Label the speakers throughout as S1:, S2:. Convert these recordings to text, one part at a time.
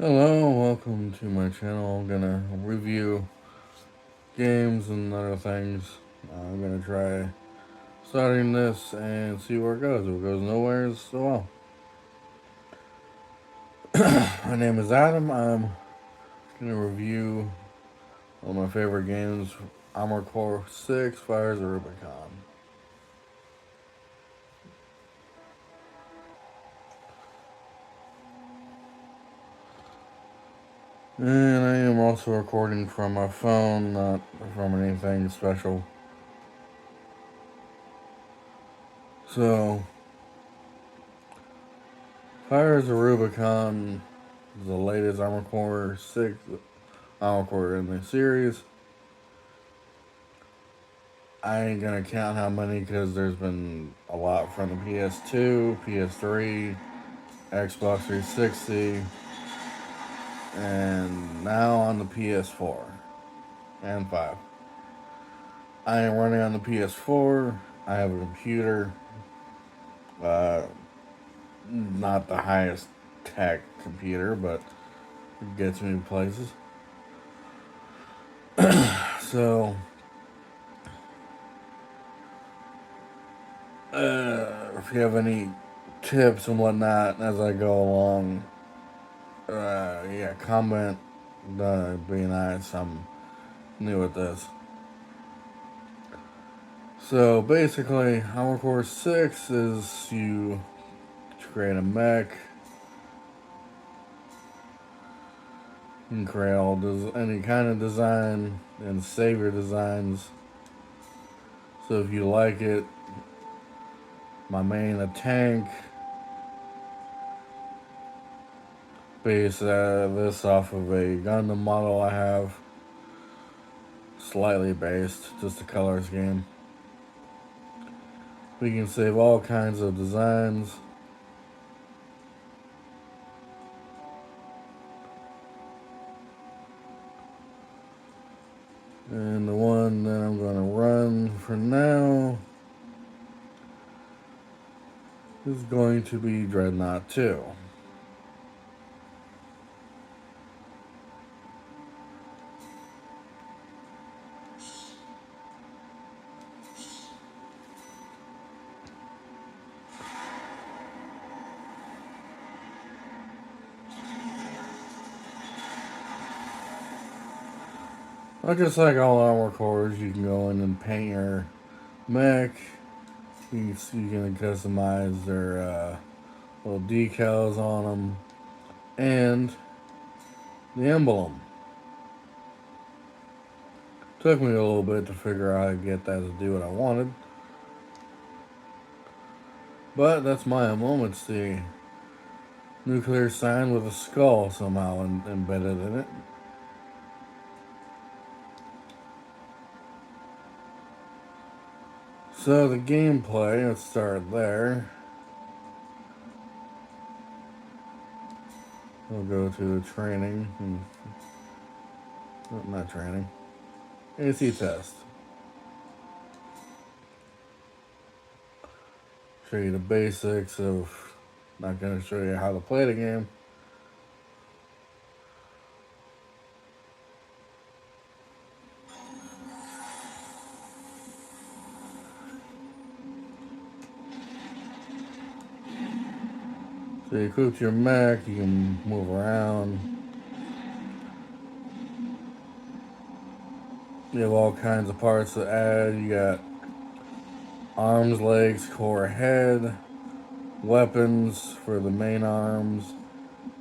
S1: Hello, welcome to my channel. I'm gonna review games and other things. I'm gonna try starting this and see where it goes. If it goes nowhere, so well. My name is Adam. I'm gonna review one of my favorite games, Armored Core 6 Fires of Rubicon. And I am also recording from my phone, not from anything special. So, Fires of Rubicon is the latest Armored Core 6 Armored Core in the series. I ain't gonna count how many because there's been a lot from the PS2, PS3, Xbox 360, and now on the PS4 and 5. I am running on the PS4. I have a computer, uh, not the highest tech computer, but it gets me places. So, if you have any tips and whatnot as I go along, yeah, comment. Be nice. I'm new at this. So basically, Armored Core 6 is you create a mech. You can create any kind of design and save your designs. So if you like it, my main a tank. Base this off of a Gundam model I have. Slightly based, just a color scheme. We can save all kinds of designs. And the one that I'm going to run for now is going to be Dreadnought 2. Well, just like all Armored Cores, you can go in and paint your mech. You can customize their little decals on them and the emblem. Took me a little bit to figure out how to get that to do what I wanted. But that's my emblem. It's the nuclear sign with a skull somehow embedded in it. So the gameplay, let's start there. We'll go to the training. Not training. AC test. Show you the basics of, not going to show you how to play the game. So you equip your mech, you can move around. You have all kinds of parts to add. You got arms, legs, core, head, weapons for the main arms,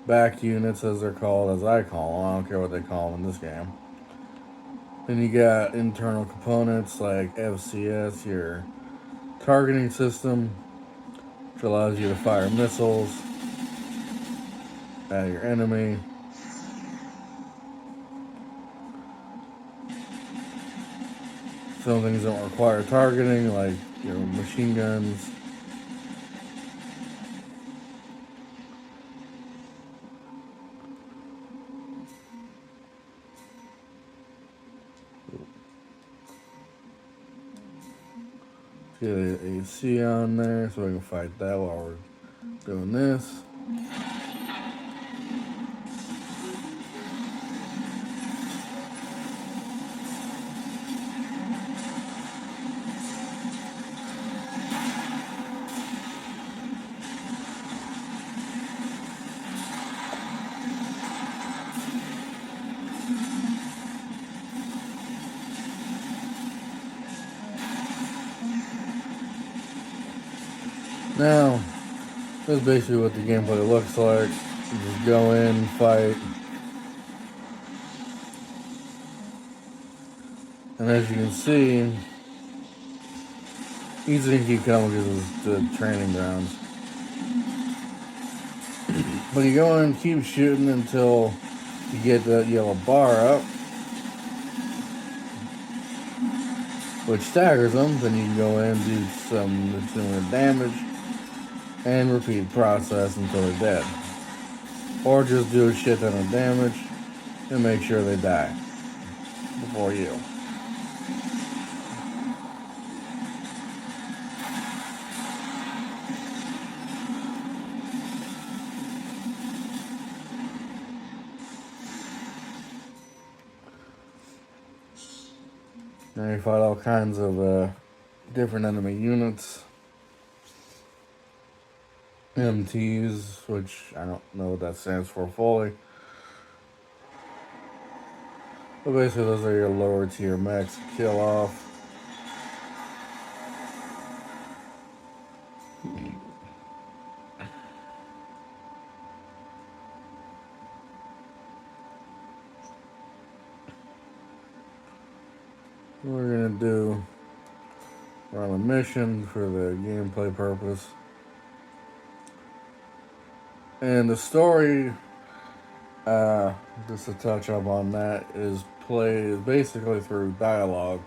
S1: back units as they're called, as I call them. I don't care what they call them in this game. Then you got internal components like FCS, your targeting system, which allows you to fire missiles at your enemy. Some things don't require targeting, like machine guns. Get a AC on there so we can fight that while we're doing this. Now, that's basically what the gameplay looks like. You just go in, fight, and as you can see, he's gonna keep coming because it's the training grounds. But you go in, keep shooting until you get that yellow bar up, which staggers them. Then you can go in, do some similar damage, and repeat the process until they're dead. Or just do a shit ton of damage and make sure they die before you. Now you fight all kinds of different enemy units. MTs, which I don't know what that stands for fully. But basically those are your lower tier mechs to kill off. What we're gonna do, we're on a mission for the gameplay purpose. And the story, just to touch up on that, is played basically through dialogue.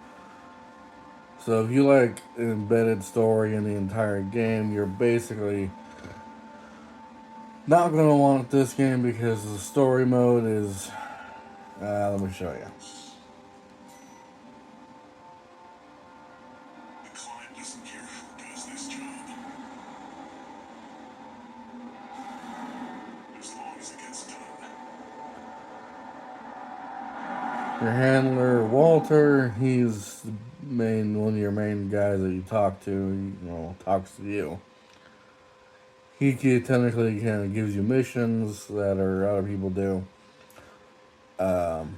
S1: So if you like an embedded story in the entire game, you're basically not going to want this game because the story mode is, let me show you.
S2: The client doesn't care who does this job, as long as it gets done.
S1: Your handler, Walter, he's one of your main guys that you talk to, talks to you. He technically kind of gives you missions that other people do. I'm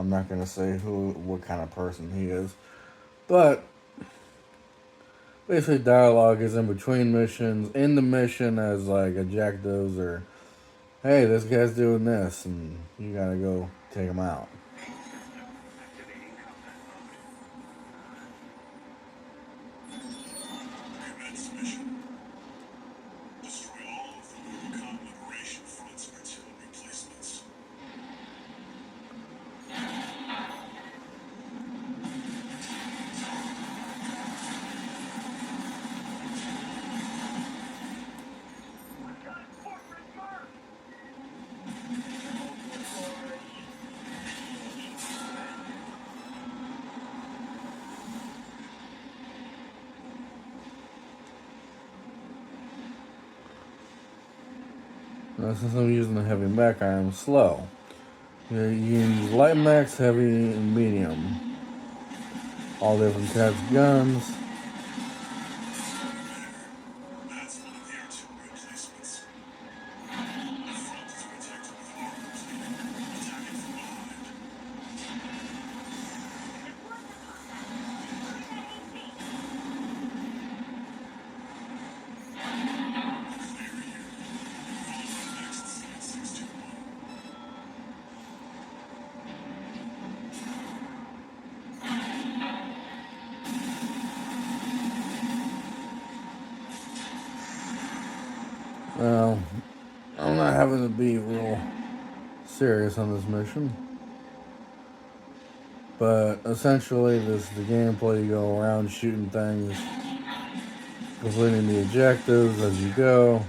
S1: not gonna say what kind of person he is, but basically dialogue is in between missions. In the mission as like objectives or, hey, this guy's doing this, and you gotta go take him out.
S2: Commence mission. Destroy all of the Rubicon Liberation Front's artillery placements.
S1: Now, since I'm using the heavy mech, I am slow. You use light mechs, heavy, and medium. All different types of guns.
S2: That's one of the artillery placements. The front is protected with armor plating. Attack it from behind. Clear here. Move on to the next site, 621.
S1: Well, I'm not having to be real serious on this mission. But essentially, this is the gameplay. You go around shooting things, completing the objectives as you go.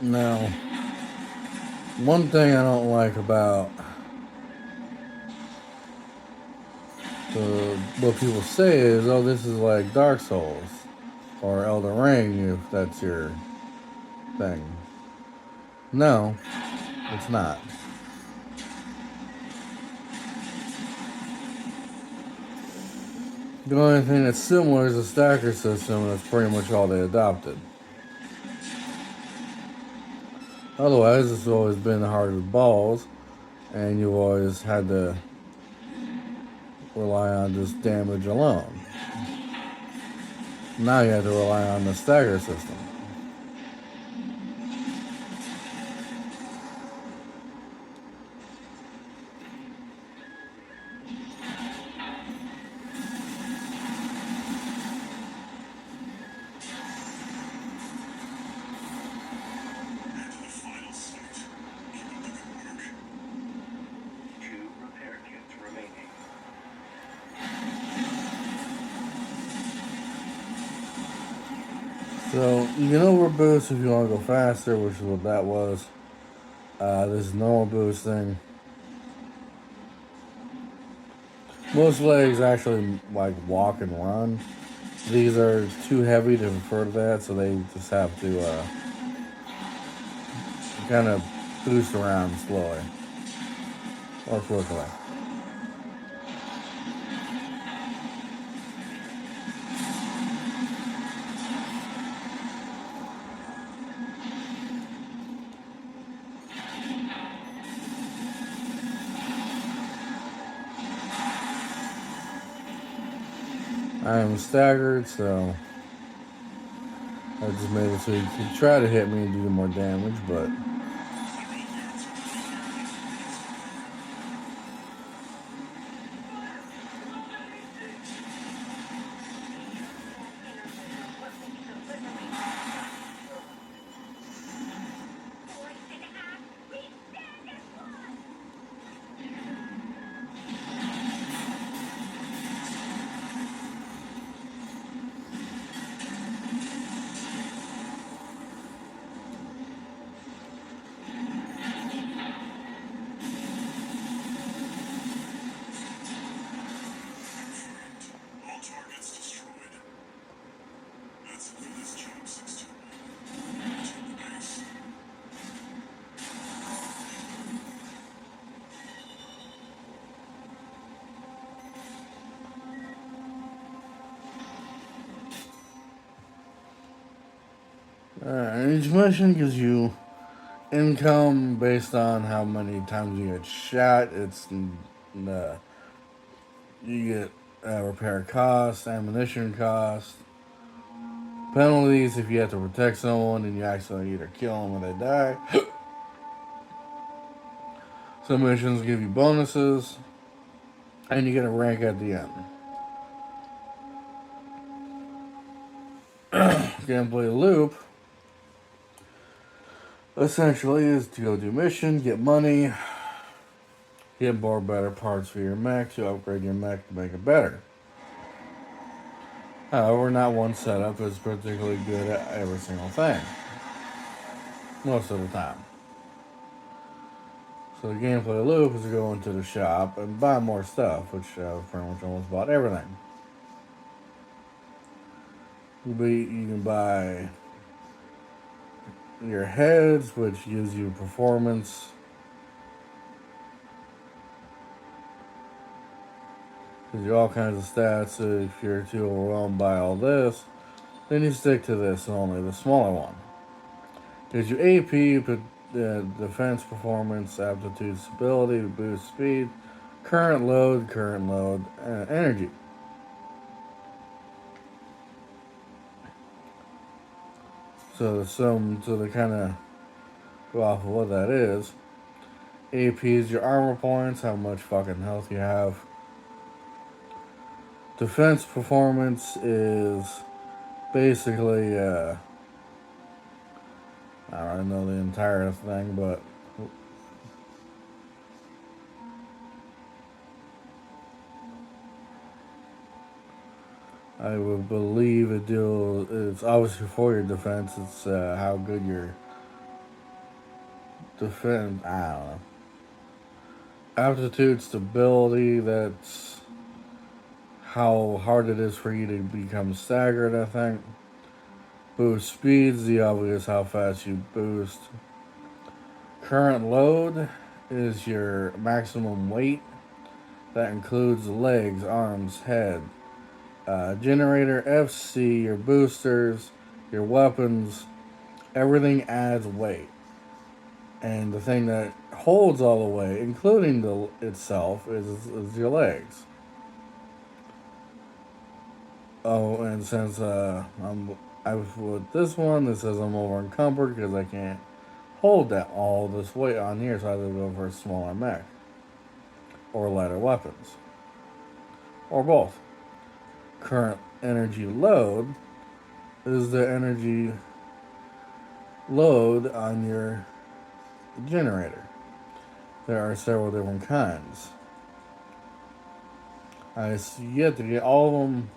S1: Now, one thing I don't like about what people say is, oh, this is like Dark Souls or Elden Ring, if that's your thing. No, it's not. The only thing that's similar is the stacker system, and that's pretty much all they adopted. Otherwise, it's always been hard as balls, and you've always had to rely on just damage alone. Now you have to rely on the stagger system.
S2: And to the final suit. Keep up the good work.
S3: 2 repair kits remaining.
S1: So you can overboost if you want to go faster, which is what that was. This is normal boosting. Most legs actually like walk and run. These are too heavy to refer to that, so they just have to kind of boost around slowly or quickly. I am staggered, so I just made it so he could try to hit me and do more damage, but
S2: All targets destroyed. That's it for this job, 621. Return to base.
S1: each mission gives you income based on how many times you get shot. You get repair costs, ammunition costs, penalties if you have to protect someone and you accidentally either kill them or they die. Some missions give you bonuses, and you get a rank at the end. Gameplay loop essentially is to go do mission, get money, get more better parts for your mech to upgrade your mech to make it better. However, not one setup is particularly good at every single thing. Most of the time. So the gameplay loop is to go into the shop and buy more stuff, which I've pretty much almost bought everything. You can buy your heads, which gives you performance. Gives you all kinds of stats. So if you're too overwhelmed by all this, then you stick to this and only the smaller one. Gives you AP, but defense, performance, aptitude, stability to boost speed, current load, energy. So they kind of go off of what that is. AP is your armor points, how much fucking health you have. Defense performance is basically, I don't know the entire thing, but I would believe it's obviously for your defense. It's how good your defend. I don't know. Aptitude, stability. That's how hard it is for you to become staggered. I think. Boost speeds. The obvious how fast you boost. Current load is your maximum weight. That includes legs, arms, head. Generator FC, your boosters, your weapons, everything adds weight. And the thing that holds all the weight, including itself, is your legs. Oh, and since I with this one, it says I'm over encumbered because I can't hold that all this weight on here, so I have to go for a smaller mech or lighter weapons or both. Current energy load is the energy load on your generator. There are several different kinds. I yet to get all of them,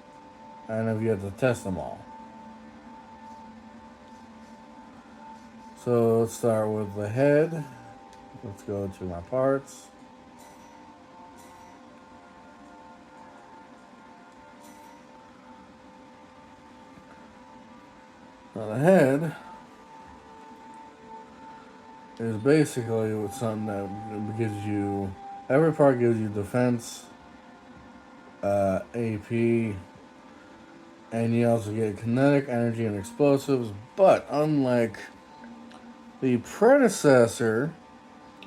S1: and I've yet to test them all. So let's start with the head. Let's go to my parts. Now the head is basically something that gives you, every part gives you defense, AP, and you also get kinetic energy and explosives. But unlike the predecessor,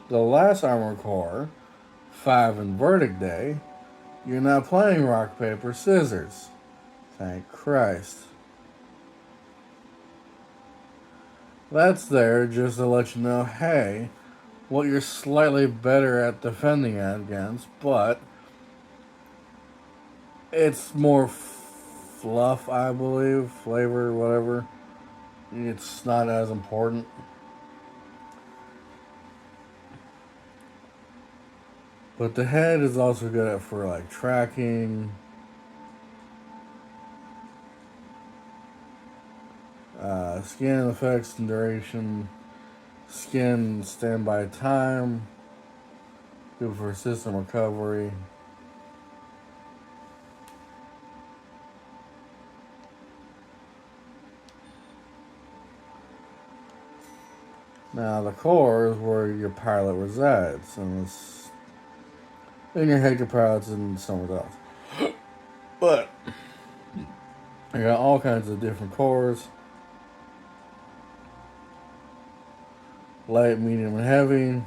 S1: the last Armor Core, 5 and Verdict Day, you're not playing rock, paper, scissors. Thank Christ. That's there just to let you know, hey, what you're slightly better at defending against, but it's more fluff, I believe, flavor, whatever. It's not as important. But the head is also good at for like tracking, skin effects and duration, skin standby time, good for system recovery. Now the core is where your pilot resides, and it's in your head your pilot's in somewhere else. But I got all kinds of different cores. Light, medium, and heavy.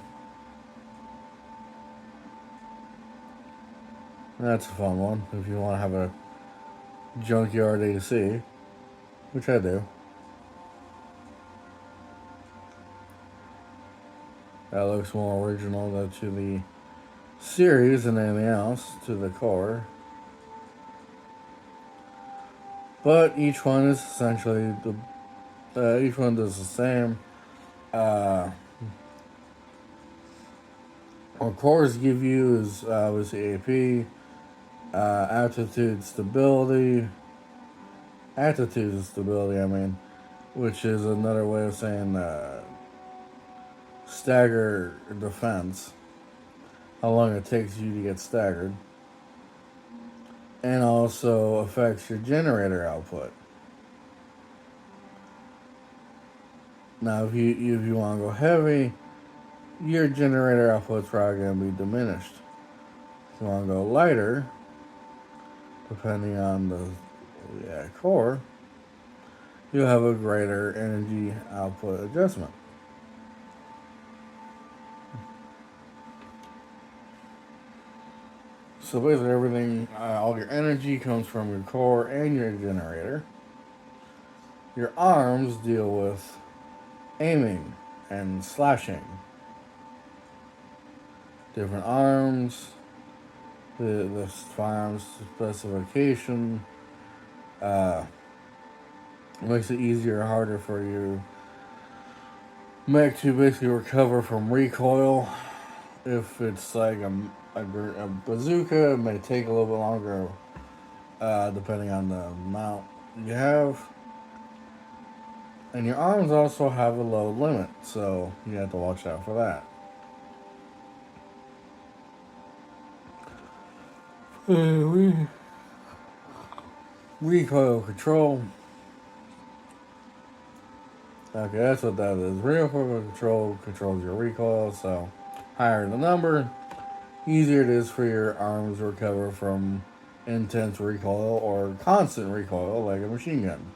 S1: That's a fun one if you want to have a junkyard AC, which I do. That looks more original to the series than anything else, to the core. But each one is essentially each one does the same. What cores give you is obviously AP, attitude stability, I mean, which is another way of saying stagger defense, how long it takes you to get staggered, and also affects your generator output. Now, if you want to go heavy, your generator output's probably going to be diminished. If you want to go lighter, depending on the core, you'll have a greater energy output adjustment. So basically everything, all your energy comes from your core and your generator. Your arms deal with aiming and slashing. Different arms, the firearms specification, makes it easier or harder for you mech to basically recover from recoil. If it's like a bazooka, it may take a little bit longer, depending on the amount you have. And your arms also have a load limit, so you have to watch out for that. Recoil control. Okay, that's what that is. Recoil control controls your recoil, so higher the number, easier it is for your arms to recover from intense recoil or constant recoil like a machine gun.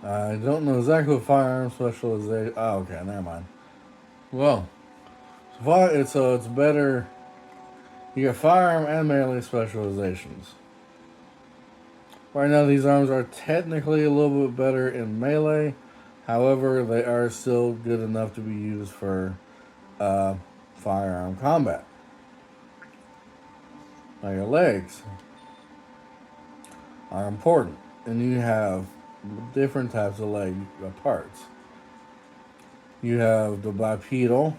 S1: I don't know exactly what firearm specialization. Oh, okay, never mind. Well, it's better. You get firearm and melee specializations. Right now, these arms are technically a little bit better in melee. However, they are still good enough to be used for uh, firearm combat. Now, your legs are important, and you have different types of leg parts. You have the bipedal,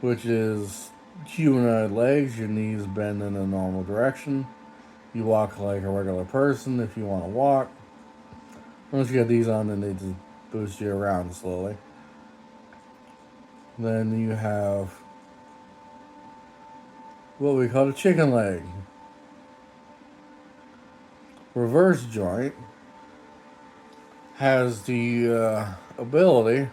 S1: which is humanoid legs. Your knees bend in a normal direction. You walk like a regular person if you want to walk. Once you get these on, then they just boost you around slowly. Then you have what we call a chicken leg. Reverse joint has the ability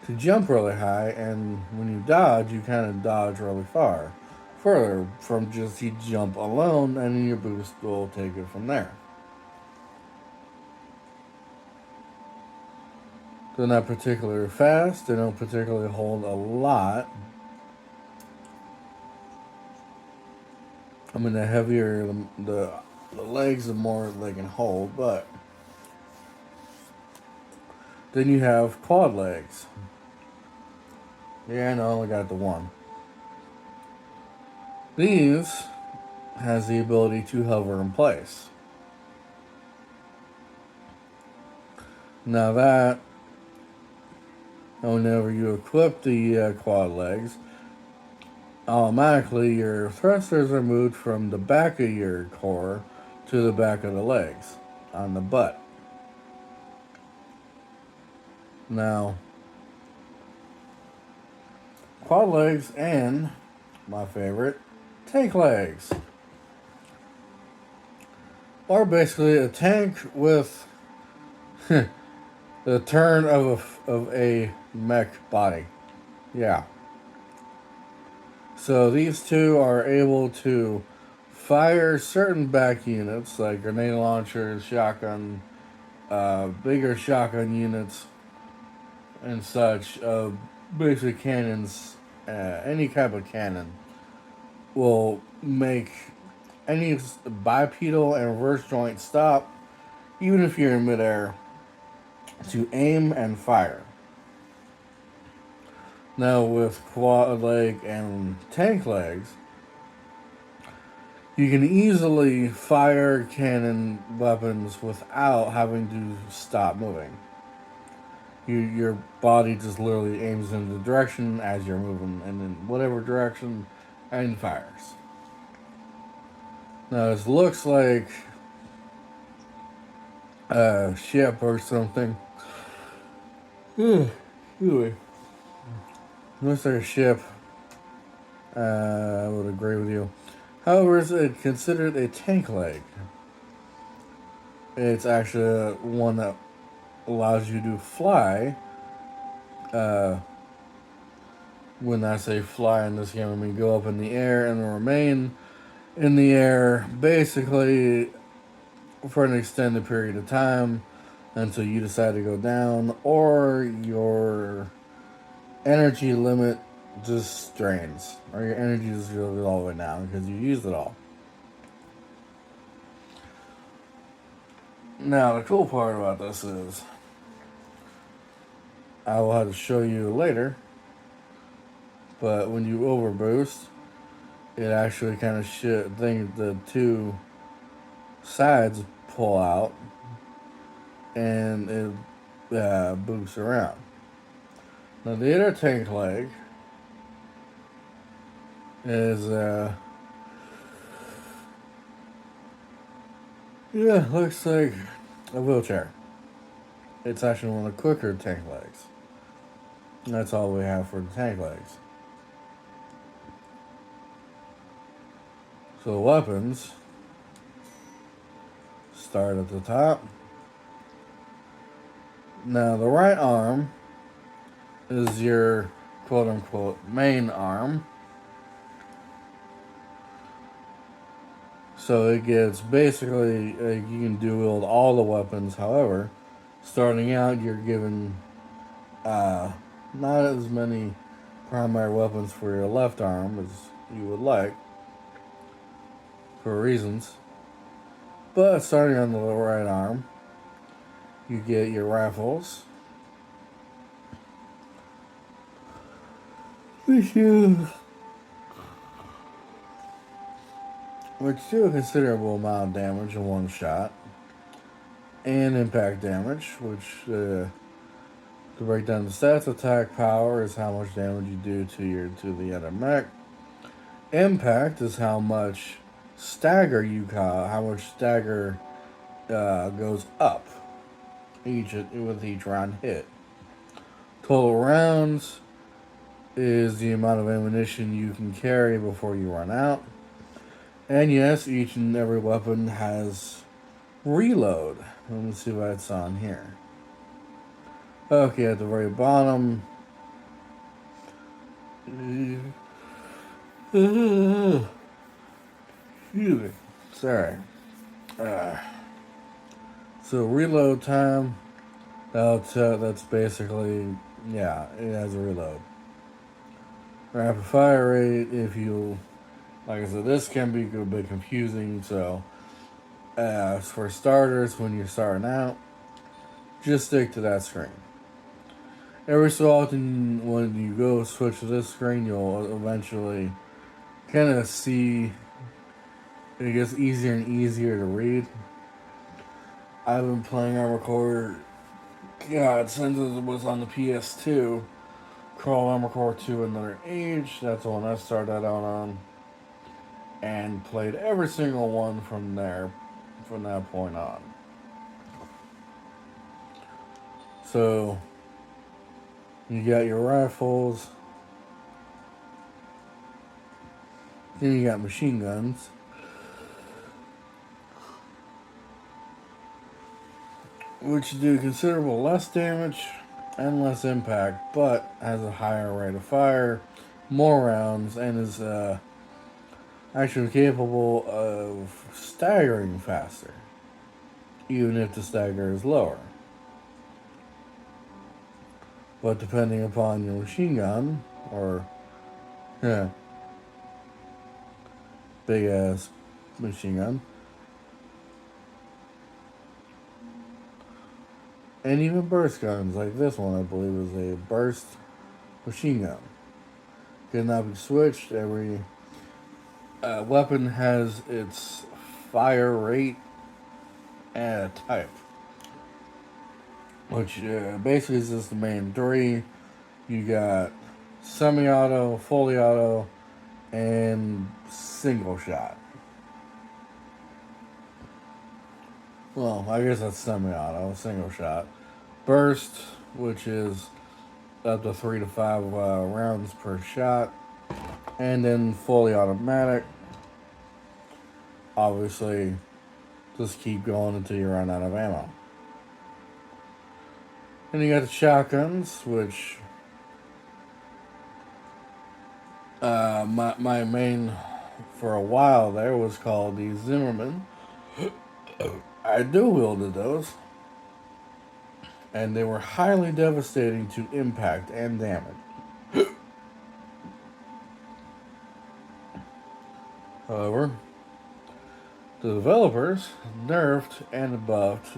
S1: to jump really high, and when you dodge, you kind of dodge really far. Further from just you jump alone, and then your boost will take it from there. They're not particularly fast, they don't particularly hold a lot. I mean, the heavier the legs, the more they can hold, but then you have quad legs. Yeah, I know, I only got the one. These has the ability to hover in place. Now that, whenever you equip the quad legs, automatically your thrusters are moved from the back of your core to the back of the legs on the butt. Now, quad legs and my favorite, tank legs, are basically a tank with the turn of a mech body. Yeah. So these two are able to fire certain back units like grenade launchers, shotgun, bigger shotgun units, and such. Basic cannons, any type of cannon will make any bipedal and reverse joint stop, even if you're in midair, to aim and fire. Now with quad leg and tank legs, you can easily fire cannon weapons without having to stop moving. Your body just literally aims in the direction as you're moving, and in whatever direction, and fires. Now this looks like a ship or something. Anyway, looks like a ship. I would agree with you. However, is it considered a tank leg? It's actually one that allows you to fly. When I say fly in this game, I mean go up in the air and remain in the air basically for an extended period of time until you decide to go down or your energy limit just drains or your energy just goes all the way down because you used it all. Now, the cool part about this is I will have to show you later, but when you overboost, it actually kind of the two sides pull out and it boosts around. Now, the other tank leg is Yeah, looks like a wheelchair. It's actually one of the quicker tank legs. And that's all we have for the tank legs. So the weapons start at the top. Now the right arm is your quote unquote main arm. So it gets basically, you can wield all the weapons. However, starting out, you're given not as many primary weapons for your left arm as you would like, for reasons. But starting on the right arm, you get your rifles, which do a considerable amount of damage in one shot, and impact damage, which to break down the stats, attack power is how much damage you do to the other mech. Impact is how much stagger you cause, how much stagger goes up with each round hit. Total rounds is the amount of ammunition you can carry before you run out. And yes, each and every weapon has reload. Let me see what it's on here. Okay, at the very bottom. Excuse me. Sorry. So reload time. That's basically, yeah, it has a reload. Rapid fire rate. If you, like I said, this can be a bit confusing. So, for starters, when you're starting out, just stick to that screen. Every so often, when you go switch to this screen, you'll eventually kind of see it gets easier and easier to read. I've been playing Armored Core, God, since it was on the PS2. Crawl Armored Core 2 Another Age, that's the one I started out on. And played every single one from that point on. So, you got your rifles, then you got machine guns. Which do considerable less damage and less impact, but has a higher rate of fire, more rounds, and is actually capable of staggering faster, even if the stagger is lower. But depending upon your machine gun, or yeah, big ass machine gun, and even burst guns like this one, I believe, is a burst machine gun. Cannot be switched. Every weapon has its fire rate and a type, which basically is just the main three. You got semi-auto, fully auto, and single shot. Well, I guess that's semi-auto, single shot. Burst, which is up to 3 to 5 rounds per shot, and then fully automatic. Obviously, just keep going until you run out of ammo. And you got the shotguns, which my main for a while there was called the Zimmerman. I do wielded those, and they were highly devastating to impact and damage. However, the developers nerfed and buffed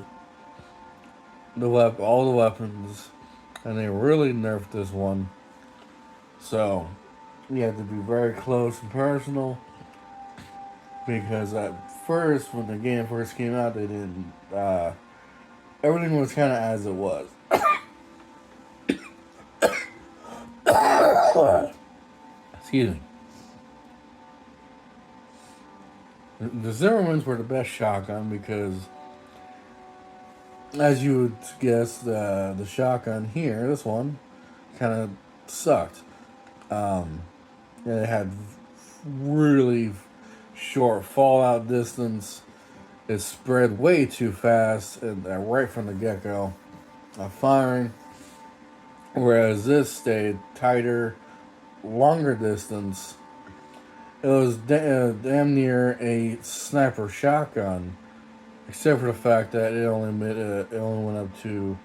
S1: all the weapons, and they really nerfed this one. So you have to be very close and personal, because at first, when the game first came out, they didn't. Everything was kind of as it was. Excuse me. The Zimmermans were the best shotgun because, as you would guess, the shotgun here, this one, kind of sucked. It had really short fallout distance. It spread way too fast and, right from the get go of firing, whereas this stayed tighter, longer distance. It was damn near a sniper shotgun, except for the fact that it only went up to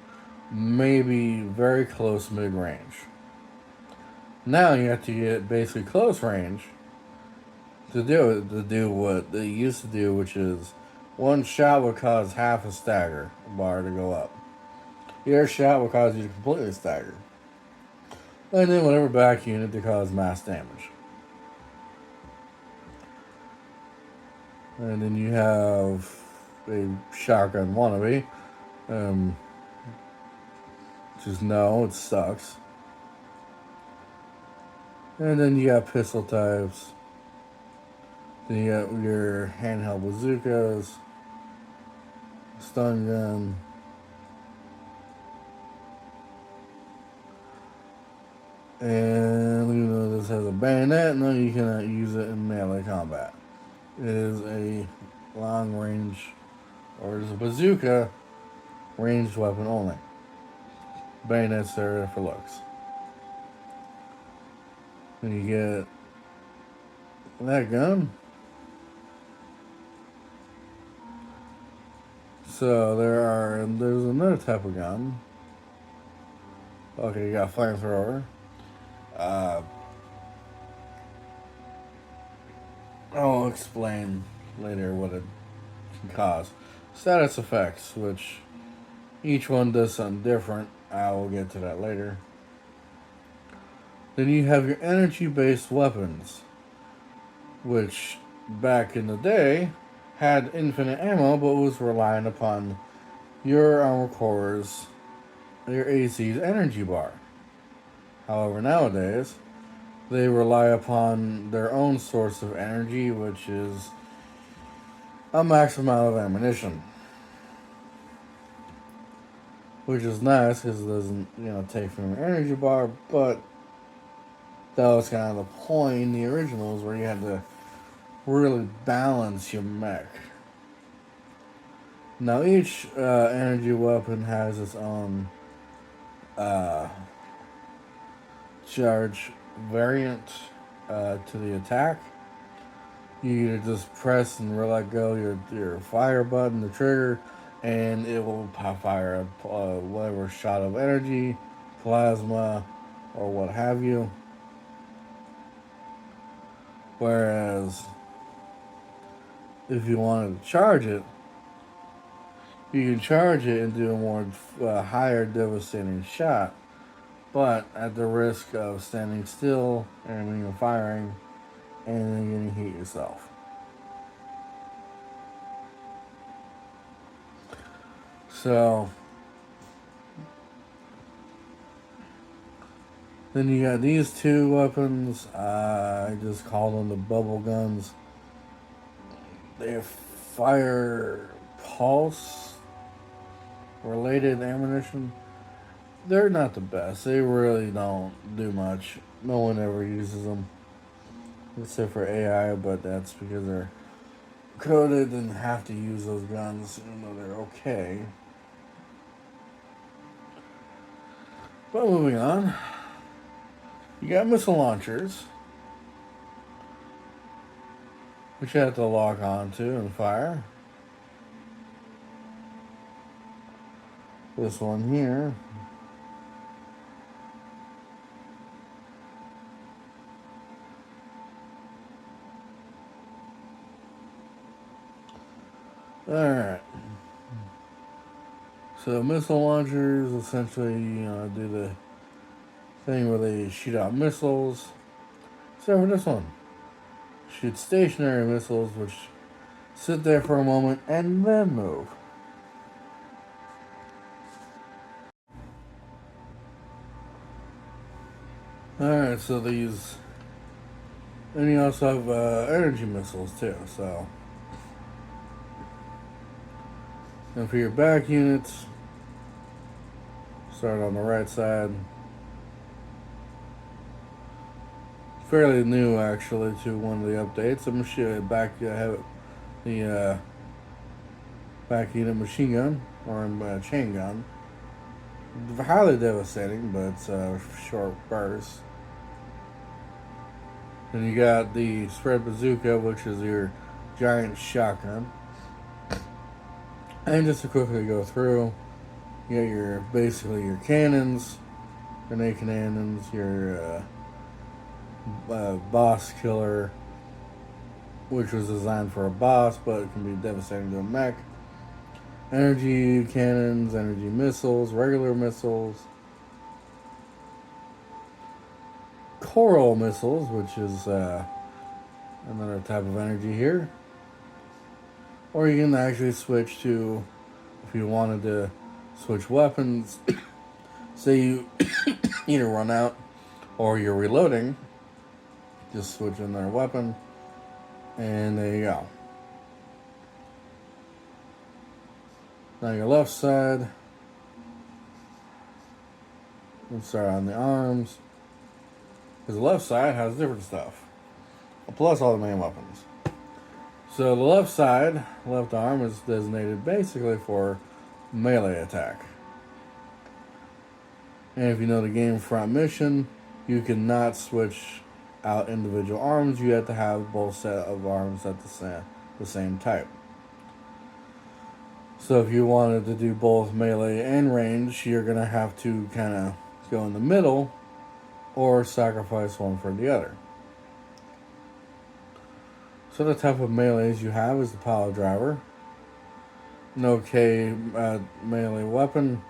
S1: maybe very close mid range. Now you have to get basically close range to do what they used to do, which is one shot would cause half a stagger bar to go up. Your shot will cause you to completely stagger, and then whatever back unit to cause mass damage. And then you have a shotgun wannabe. Um, just no, it sucks. And then you got pistol types. Then you got your handheld bazookas, stun gun. And even though this has a bayonet, no, you cannot use it in melee combat. It is a long range, or is a bazooka ranged weapon only. Bayonets are for looks. Then you get that gun. So there's another type of gun. Okay, you got flamethrower. Uh, I'll explain later what it can cause. Status effects, which each one does something different. I will get to that later. Then you have your energy-based weapons, which back in the day had infinite ammo, but was relying upon your armor core's, your AC's energy bar. However, nowadays, they rely upon their own source of energy, which is a max amount of ammunition. Which is nice because it doesn't, take from your energy bar, but that was kind of the point in the originals where you had to really balance your mech. Now, each energy weapon has its own charge variant to the attack. You either just press and let go your fire button, the trigger, and it will fire whatever shot of energy, plasma, or what have you. Whereas, if you wanted to charge it, you can charge it and do a more higher devastating shot, but at the risk of standing still and when you're firing and then you're going to heat yourself. So, then you got these two weapons. I just call them the bubble guns. They fire pulse related ammunition. They're not the best. They really don't do much. No one ever uses them. Except for AI, but that's because they're coded and have to use those guns, even though they're okay. But moving on. You got missile launchers, which you have to lock onto and fire. This one here. Alright. So missile launchers essentially, do the thing where they shoot out missiles. Except for this one. Shoot stationary missiles, which sit there for a moment and then move. Alright, so these. And you also have energy missiles too, so. And for your back units, start on the right side. Fairly new actually to one of the updates. I'm gonna show you back. I have the back unit machine gun or chain gun. Highly devastating, but it's short bursts. Then you got the spread bazooka, which is your giant shotgun. And just to quickly go through, you got your basically your cannons, grenade cannons, your boss killer, which was designed for a boss, but it can be devastating to a mech. Energy cannons, energy missiles, regular missiles, coral missiles, which is another type of energy here. Or you can actually switch to, if you wanted to switch weapons, say you either run out or you're reloading, just switch another weapon, and there you go. Now your left side, let's start on the arms, because the left side has different stuff, plus all the main weapons. So the left side, left arm, is designated basically for melee attack. And if you know the game front mission, you cannot switch out individual arms. You have to have both set of arms at the same type. So if you wanted to do both melee and range, you're going to have to kind of go in the middle or sacrifice one for the other. So the type of melees you have is the power driver. No K melee weapon.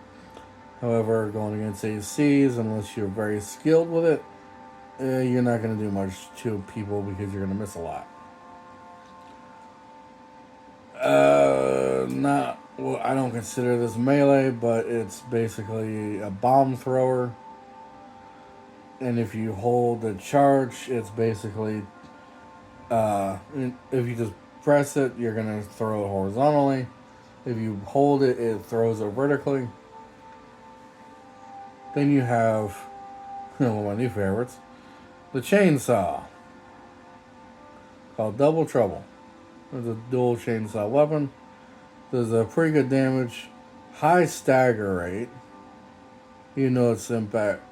S1: However, going against ACs, unless you're very skilled with it, you're not going to do much to people because you're going to miss a lot. Not well. I don't consider this melee, but it's basically a bomb thrower. And if you hold the charge, it's basically if you just press it, you're gonna throw it horizontally. If you hold it, it throws it vertically. Then you have one of my new favorites, the chainsaw, called Double Trouble. It's a dual chainsaw weapon. Does a pretty good damage, high stagger rate. You know its impact.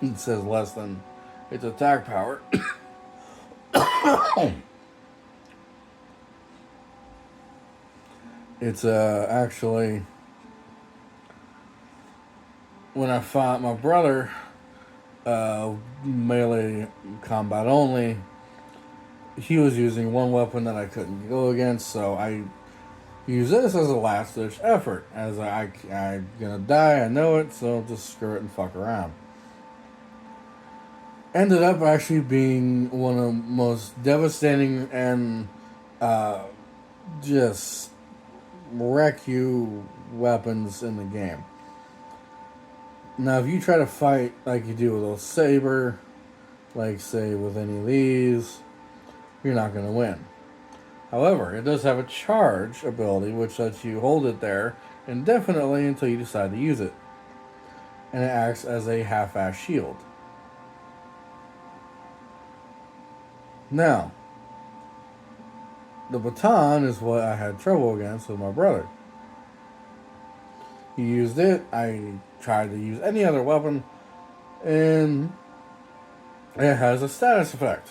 S1: It says less than its attack power. It's actually, when I fought my brother, melee combat only, he was using one weapon that I couldn't go against, so I use this as a last ditch effort. As I'm gonna die, I know it, so just screw it and fuck around. Ended up actually being one of the most devastating and just wreck you weapons in the game. Now, if you try to fight like you do with a saber, like say with any of these, you're not going to win. However, it does have a charge ability, which lets you hold it there indefinitely until you decide to use it. And it acts as a half-ass shield. Now, the baton is what I had trouble against with my brother. He used it, I tried to use any other weapon, and it has a status effect.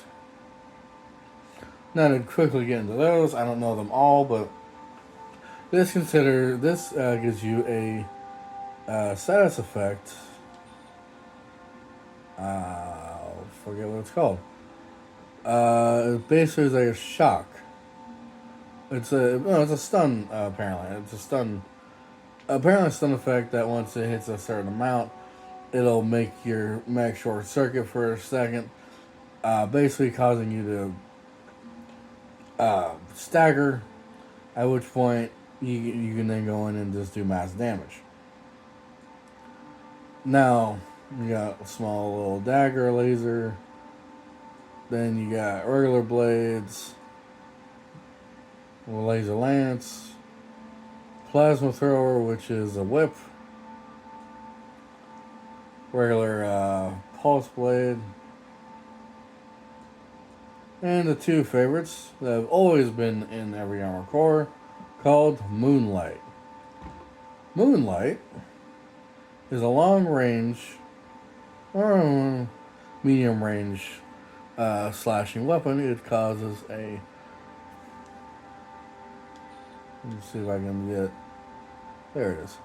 S1: Now to quickly get into those, I don't know them all, but this gives you a status effect. I forget what it's called. It basically is like a shock. It's a stun. Apparently, it's a stun. Apparently, a stun effect that once it hits a certain amount, it'll make your mech short circuit for a second, basically causing you to stagger. At which point you can then go in and just do mass damage. Now you got a small little dagger laser. Then you got regular blades, laser lance, plasma thrower, which is a whip, regular pulse blade, and the two favorites that have always been in every Armored Core, called Moonlight. Moonlight is a long range, or medium range slashing weapon. It causes a. Let me see if I can get. There it is.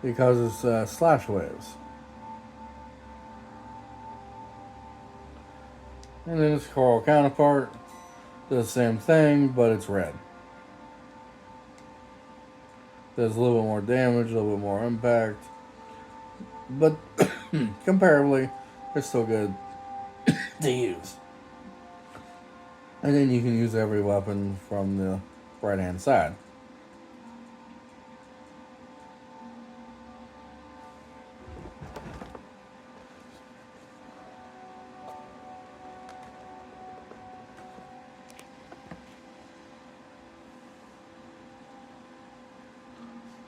S1: It causes slash waves. And then its coral counterpart does the same thing, but it's red. Does a little bit more damage, a little bit more impact. But comparably, it's still good to use. And then you can use every weapon from the right hand side.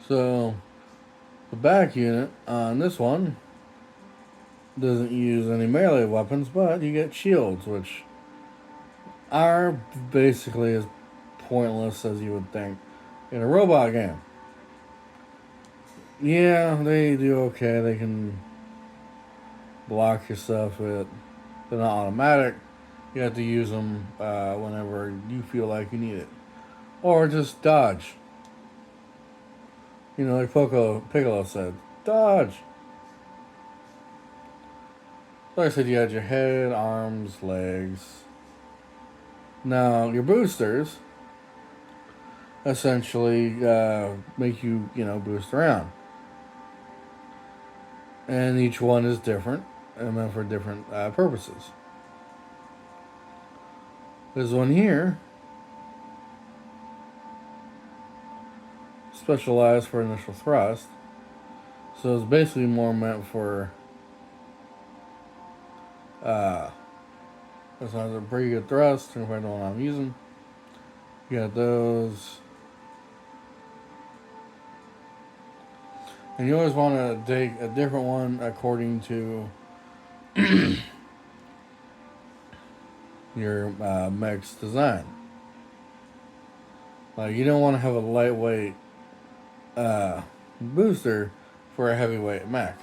S1: So, the back unit on this one doesn't use any melee weapons, but you get shields, which are basically as pointless as you would think in a robot game. Yeah, they do okay. They can block your stuff, but they're not automatic. You have to use them whenever you feel like you need it. Or just dodge. You know, like Piccolo said, dodge. Like I said, you had your head, arms, legs. Now, your boosters essentially make you, boost around. And each one is different and meant for different purposes. This one here, specialized for initial thrust. So it's basically more meant for that's not a pretty good thrust compared to the one I'm using. You got those. And you always want to take a different one according to your mech's design. Like, you don't want to have a lightweight booster for a heavyweight mech.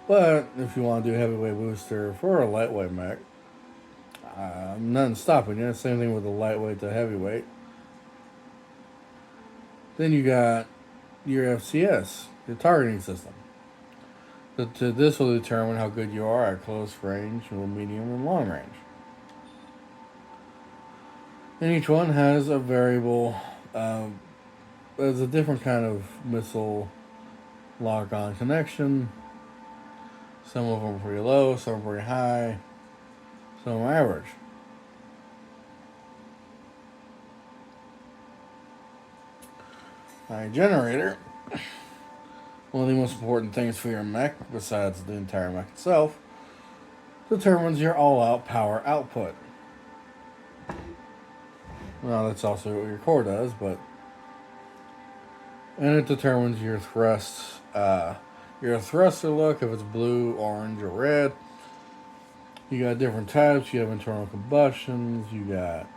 S1: But if you want to do a heavyweight booster for a lightweight mech, nothing's stopping you. Same thing with the lightweight to heavyweight. Then you got your FCS, your targeting system. This will determine how good you are at close range, medium, and long range. And each one has a variable, there's a different kind of missile lock-on connection. Some of them are pretty low, some are pretty high, some are average. My generator, one of the most important things for your mech, besides the entire mech itself, determines your all-out power output. Well, that's also what your core does, and it determines your thrust, your thruster look, if it's blue, orange, or red. You got different types. You have internal combustions. You got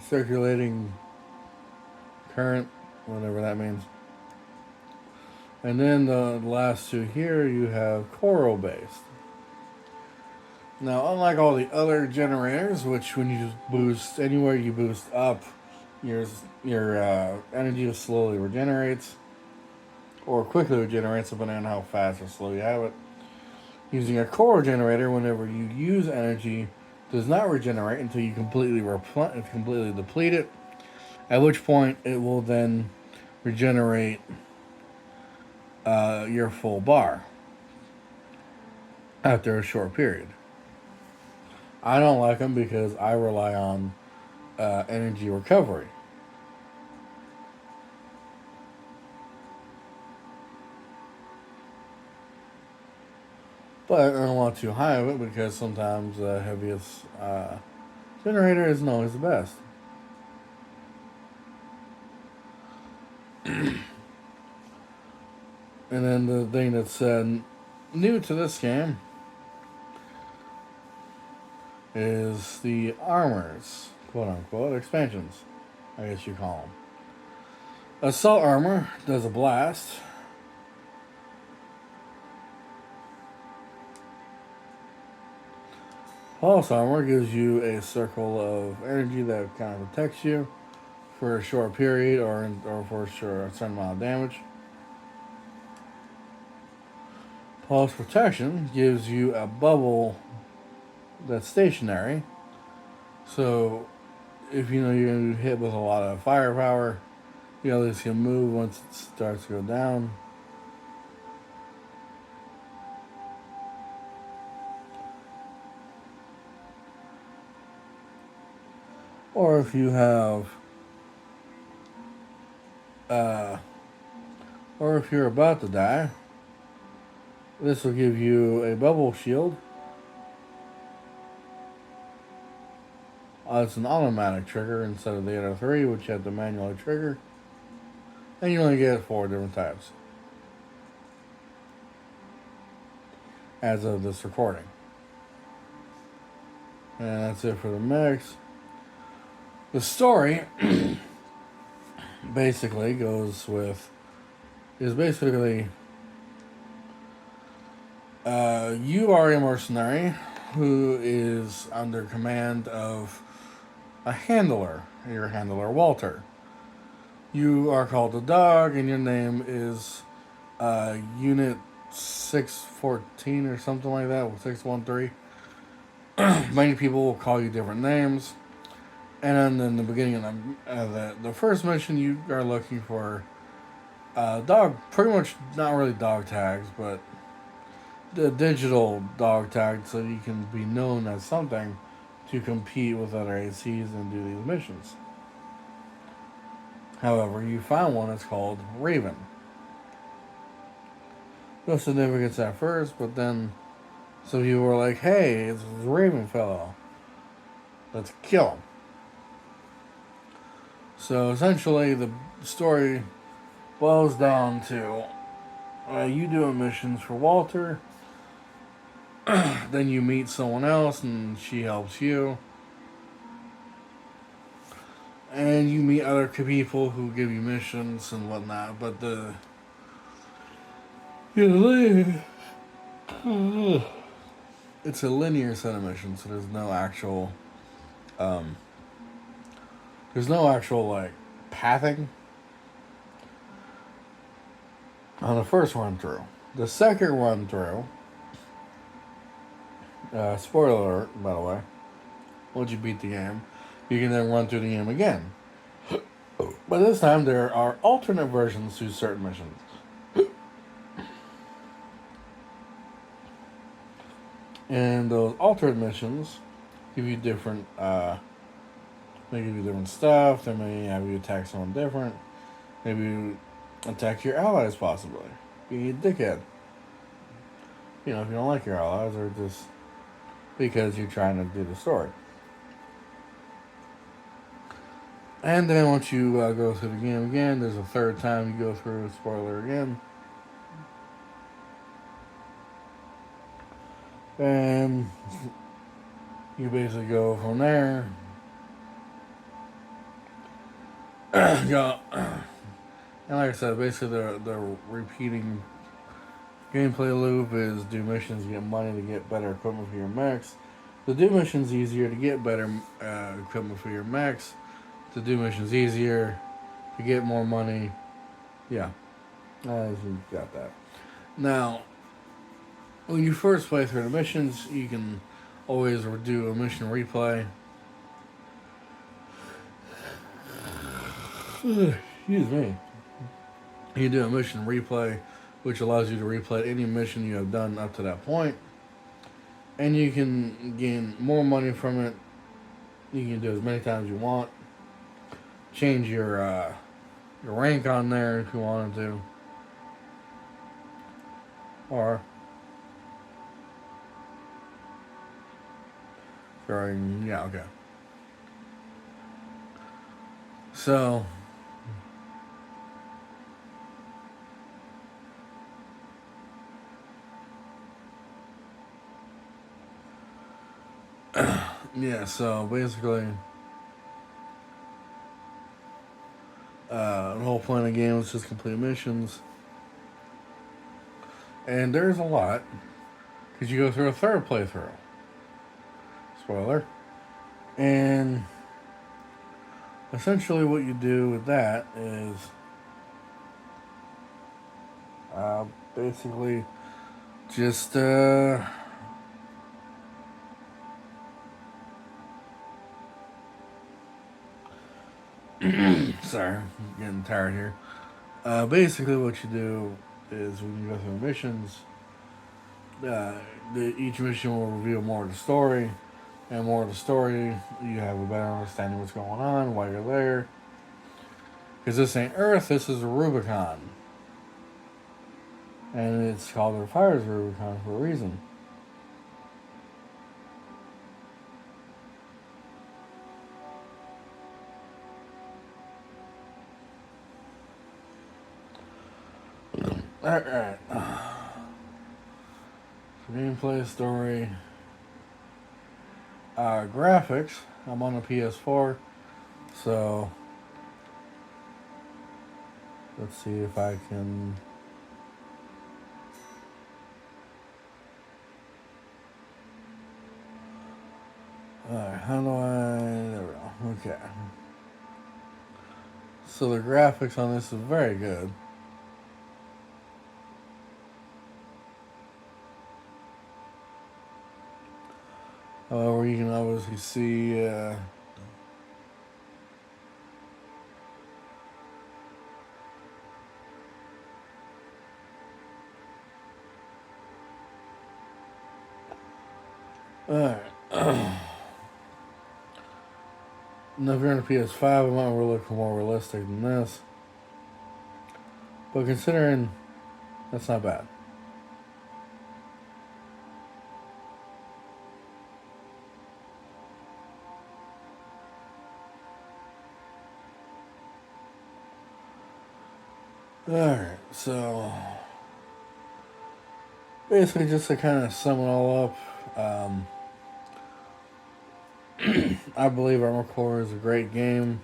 S1: circulating current, whatever that means. And then the last two here, you have coral based. Now, unlike all the other generators, which when you boost anywhere you boost up, your energy slowly regenerates, or quickly regenerates depending on how fast or slow you have it. Using a core generator, whenever you use energy, does not regenerate until you completely deplete it. At which point it will then regenerate your full bar after a short period. I don't like them because I rely on energy recovery. But I don't want too high of it because sometimes the heaviest generator isn't always the best. And then the thing that's new to this game is the armors, quote unquote, expansions, I guess you call them. Assault armor does a blast. Pulse armor gives you a circle of energy that kind of protects you for a short period or for a certain amount of damage. Pulse protection gives you a bubble that's stationary. So if you know you're going to be hit with a lot of firepower, you at least can move once it starts to go down. Or if you have, or if you're about to die, this will give you a bubble shield. It's an automatic trigger instead of the other three, which you have to manually trigger. And you only get 4 different types as of this recording. And that's it for the mix. The story basically is basically you are a mercenary who is under command of a handler. Your handler, Walter. You are called a dog, and your name is Unit 614 or something like that, 613. Many people will call you different names. And then in the beginning of the first mission, you are looking for dog, pretty much not really dog tags, but the digital dog tags so you can be known as something to compete with other ACs and do these missions. However, you found one that's called Raven. No significance at first, but then some people were like, hey, it's this Raven fellow. Let's kill him. So essentially, the story boils down to you doing missions for Walter, then you meet someone else and she helps you. And you meet other people who give you missions and whatnot, but it's a linear set of missions, so there's no actual like pathing on the first run through. The second run through, spoiler alert, by the way, once you beat the game, you can then run through the game again. But this time there are alternate versions to certain missions. And those alternate missions give you different, they give you different stuff. They may have you attack someone different. Maybe you attack your allies, possibly. Be a dickhead. You know, if you don't like your allies, or just because you're trying to do the story. And then once you go through the game again, there's a third time you go through, spoiler again. And you basically go from there. Go, and like I said, basically the repeating gameplay loop is do missions, get money to get better equipment for your mechs. To do missions easier to get better equipment for your mechs. To do missions easier to get more money. Yeah, you got that. Now, when you first play through the missions, you can always do a mission replay. Excuse me. You do a mission replay, which allows you to replay any mission you have done up to that point. And you can gain more money from it. You can do as many times as you want. Change your rank on there if you wanted to. Or Starring, yeah, okay. So, yeah, so basically, the whole point of the game is just complete missions. And there's a lot, because you go through a third playthrough. Spoiler. And essentially, what you do with that is basically just sorry, I'm getting tired here. Basically, what you do is when you go through missions, uh, each mission will reveal more of the story, and more of the story, you have a better understanding of what's going on, why you're there. Because this ain't Earth, this is Rubicon, and it's called the Fires Rubicon for a reason. Alright. Gameplay, story, graphics. I'm on a PS4, so let's see if I can. Alright, how do I. There we go. Okay. So the graphics on this is very good. However, you can obviously see. Alright. Now, if you're on a PS5, it might look more realistic than this. But considering, that's not bad. Alright, so basically, just to kind of sum it all up, I believe Armored Core is a great game.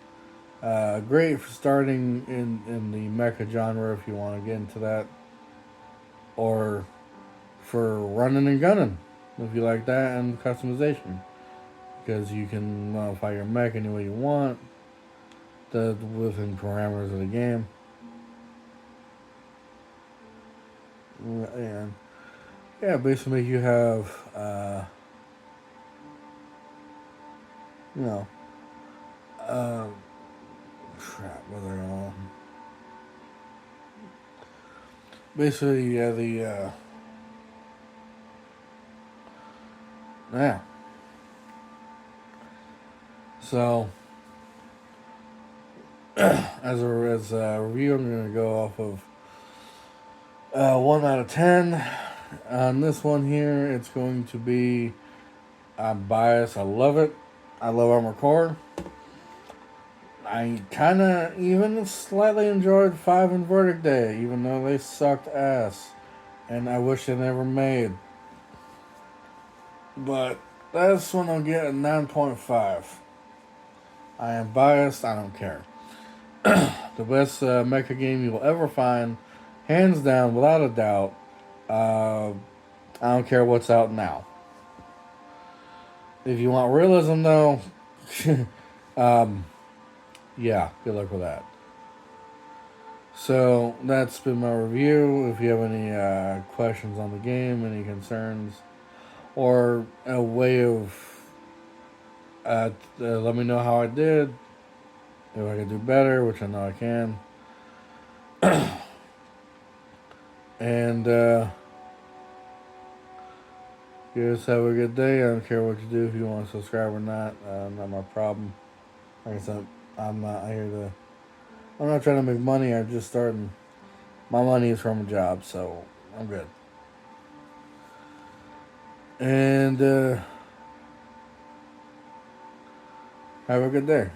S1: Great for starting in the mecha genre if you want to get into that, or for running and gunning if you like that, and customization because you can modify your mech any way you want, within parameters of the game. And yeah, basically you have you know crap. What are they on? Basically, yeah, yeah. So as a review, I'm gonna go off of 1 out of 10. On this one here, it's going to be. I'm biased. I love it. I love Armored Core. I kind of even slightly enjoyed 5 and Verdict Day, even though they sucked ass. And I wish they never made. But this one I'll get a 9.5. I am biased. I don't care. The best mecha game you will ever find, hands down, without a doubt. I don't care what's out now. If you want realism, though, yeah, good luck with that. So that's been my review. If you have any questions on the game, any concerns, or a way of let me know how I did, if I can do better, which I know I can. And you guys have a good day. I don't care what you do, if you want to subscribe or not. Not my problem. Like I said, I'm not here to. I'm not trying to make money. I'm just starting. My money is from a job, so I'm good. And Have a good day.